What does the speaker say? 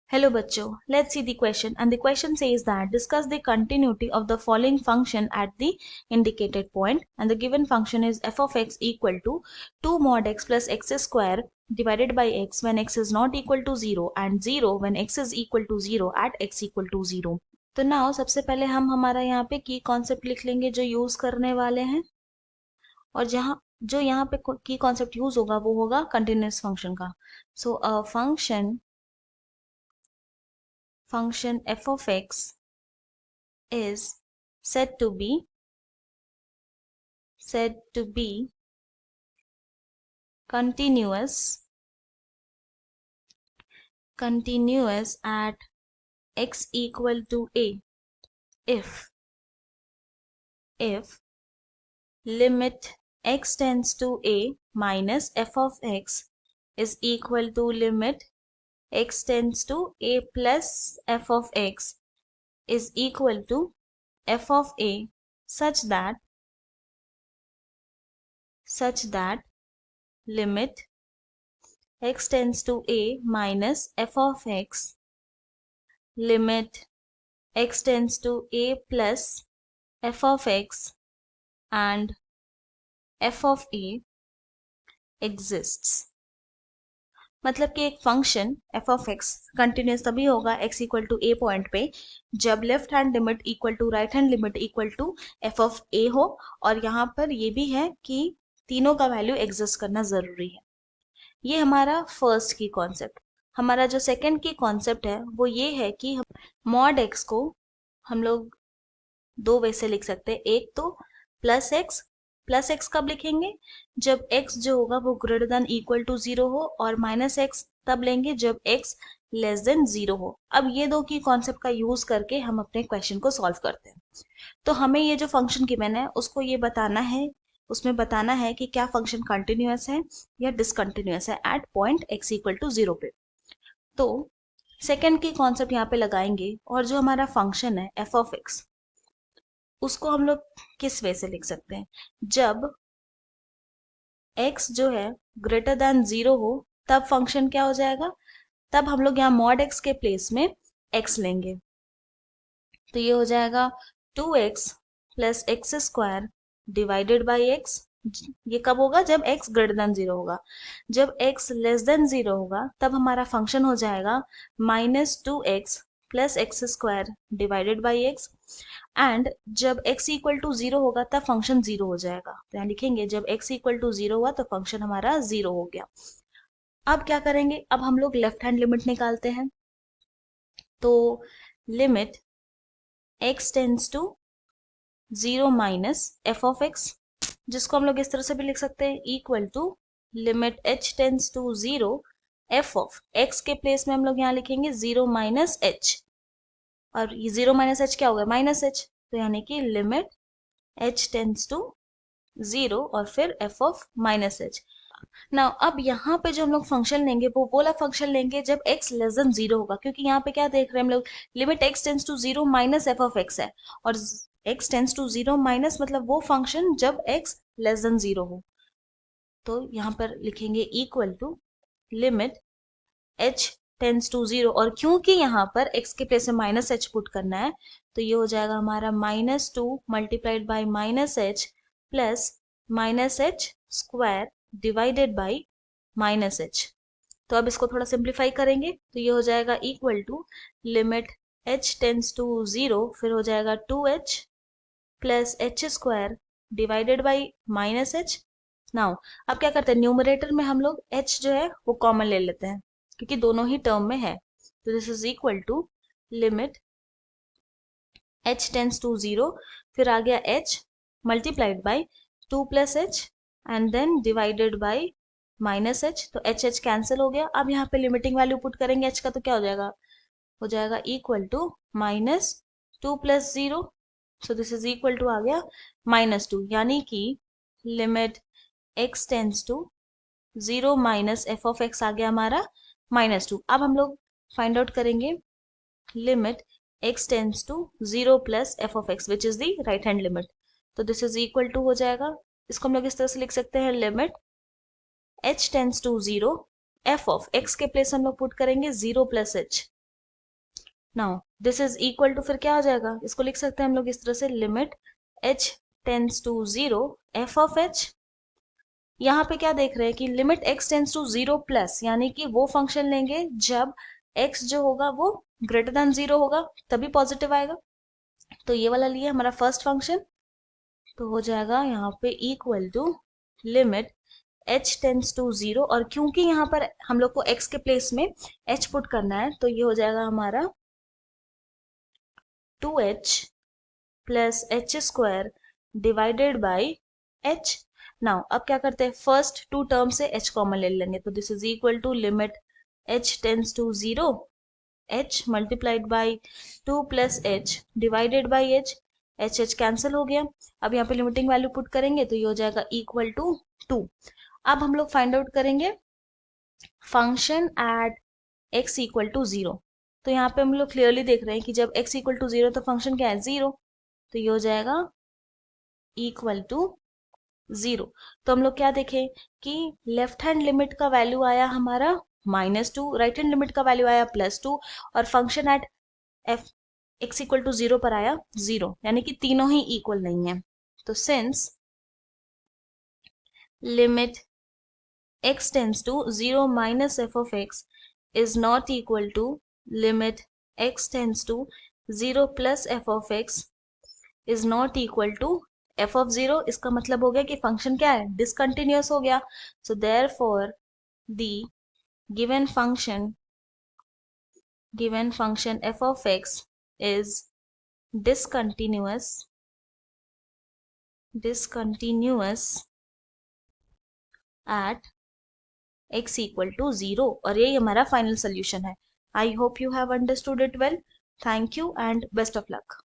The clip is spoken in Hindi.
Hello bachcho, let's see the question, and the question says that discuss the continuity of the following function at the indicated point, and the given function is f of x equal to 2 mod x plus x square divided by x when x is not equal to 0 and 0 when x is equal to 0 at x equal to 0. तो नाउ सबसे पहले हम हमारा यहाँ पे की कॉन्सेप्ट लिख लेंगे जो यूज करने वाले हैं, और जहाँ जो यहाँ पे की कॉन्सेप्ट यूज होगा वो होगा कंटिन्यूअस फंक्शन का. सो अ function f of x is said to be continuous at x equal to a if limit x tends to a minus f of x is equal to limit x tends to a plus f of x is equal to f of a such that limit x tends to a minus f of x, limit x tends to a plus f of x and f of a exists. मतलब कि एक function f of x continuous तभी होगा x equal to a point पे जब left hand limit equal to right hand limit equal to f of a हो, और यहाँ पर ये भी है कि तीनों का वैल्यू एग्जिस्ट करना जरूरी है. ये हमारा फर्स्ट की कॉन्सेप्ट. हमारा जो सेकंड की कॉन्सेप्ट है वो ये है कि मॉड x को हम लोग दो वे से लिख सकते हैं. एक तो प्लस एक्स कब लिखेंगे जब x जो होगा वो ग्रेटर देन इक्वल टू 0 हो, और माइनस एक्स तब लेंगे जब x लेस देन 0 हो. अब ये दो की कॉन्सेप्ट का यूज करके हम अपने क्वेश्चन को सॉल्व करते हैं. तो हमें ये जो फंक्शन गिवन है उसको ये बताना है, उसमें बताना है कि क्या फंक्शन कंटिन्यूअस है या डिसकंटिन्यूअस है at point x equal to 0 पे. तो सेकेंड की कॉन्सेप्ट यहाँ पे लगाएंगे, और जो हमारा फंक्शन है f ऑफ x उसको हम लोग किस वे से लिख सकते हैं. जब x जो है ग्रेटर देन 0 हो तब फंक्शन क्या हो जाएगा, तब हम लोग यहाँ मॉड x के प्लेस में x लेंगे. तो ये हो जाएगा 2x plus x square divided by x. ये कब होगा जब x ग्रेटर देन 0 होगा. जब x लेस देन 0 होगा तब हमारा फंक्शन हो जाएगा minus 2x plus x square divided by x. And जब x इक्वल टू 0 होगा तब फंक्शन 0 हो जाएगा. तो यहाँ लिखेंगे जब x इक्वल टू 0 हुआ तो फंक्शन हमारा 0 हो गया. अब क्या करेंगे, अब हम लोग लेफ्ट हैंड लिमिट निकालते हैं. तो limit x tends to 0 minus f of x, जिसको हम लोग इस तरह से भी लिख सकते हैं equal to limit h tends to 0 f of x के प्लेस में हम लोग यहाँ लिखेंगे 0 माइनस h, और ये 0 माइनस h क्या हो गया माइनस h. तो यानी कि लिमिट h टेंड्स टू 0 और फिर f of minus h. Now अब यहाँ पे जो हम लोग फंक्शन लेंगे वो वाला फंक्शन लेंगे जब x लेस देन 0 होगा, क्योंकि यहाँ पे क्या देख रहे हैं हम लोग limit x tends to 0 minus f of x है, और x टेंड्स टू 0 माइनस मतलब वो फंक्शन जब x लेस देन 0 हो. तो यहाँ पर लिखेंगे equal to limit h tends to 0, और क्योंकि यहाँ पर x के प्लेस में माइनस h पुट करना है तो ये हो जाएगा हमारा minus 2 multiplied by minus h plus minus h square divided by minus h. तो अब इसको थोड़ा सिंप्लीफाई करेंगे तो ये हो जाएगा equal to limit h tends to 0, फिर हो जाएगा 2h plus h square divided by minus h. Now अब क्या करते हैं, न्यूमरेटर में हम लोग h जो है वो कॉमन ले लेते हैं क्योंकि दोनों ही टर्म में है. तो this is equal to limit h tends to 0, फिर आ गया h multiplied by 2 plus h and then divided by minus h. तो h कैंसिल हो गया. अब यहाँ पे लिमिटिंग वैल्यू पुट करेंगे h का तो क्या हो जाएगा equal to minus 2 plus 0. So this is equal to आ गया माइनस 2, यानी कि limit x tends to 0 minus f of x आ गया हमारा माइनस 2. अब हम लोग फाइंड आउट करेंगे limit x tends to 0 plus f of x which is the right hand limit. तो दिस इज इक्वल टू हो जाएगा, इसको हम लोग इस तरह से लिख सकते हैं limit h tends to 0 f of x के प्लेस हम लोग पुट करेंगे 0 plus h. Now this is equal to, फिर क्या हो जाएगा, इसको लिख सकते हैं हम लोग इस तरह से, limit h tends to 0 f of h। यहाँ पे क्या देख रहे हैं कि limit x tends to 0 plus, यानी कि वो फंक्शन लेंगे जब x जो होगा वो ग्रेटर देन 0 होगा, तभी पॉजिटिव आएगा। तो ये वाला लिए हमारा फर्स्ट फंक्शन, तो हो जाएगा यहाँ पे equal to limit h tends to 0, और क्योंकि यहाँ पर हम लोग को x के प्लेस में h पुट करना है, तो ये हो जाएगा हमारा 2h plus h square divided by h। Now अब क्या करते हैं, फर्स्ट टू टर्म से h कॉमन ले लेंगे, तो this is equal to limit h tends to 0 h multiplied by 2 plus h divided by h, h cancel हो गया। अब यहाँ पे लिमिटिंग वैल्यू पुट करेंगे तो ये हो जाएगा इक्वल टू 2। अब हम लोग फाइंड आउट करेंगे function at x equal to 0। तो यहाँ पे हम लोग क्लियरली देख रहे हैं कि जब x इक्वल टू 0 तो फंक्शन क्या है, 0। तो ये हो जाएगा इक्वल टू 0। तो हम लोग क्या देखें कि लेफ्ट हैंड लिमिट का वैल्यू आया हमारा -2, राइट हैंड लिमिट का वैल्यू आया +2, और function at f x equal to 0 पर आया 0, यानी कि तीनों ही इक्वल नहीं है। तो since limit x tends to 0 minus f of x is not equal to limit x tends to 0 plus f of x is not equal to f of 0, इसका मतलब हो गया कि फंक्शन क्या है, डिसकंटिन्यूअस हो गया। So therefore the given function f of x is discontinuous at x equal to 0, और यही हमारा फाइनल सोल्यूशन है। I hope you have understood it well. Thank you and best of luck.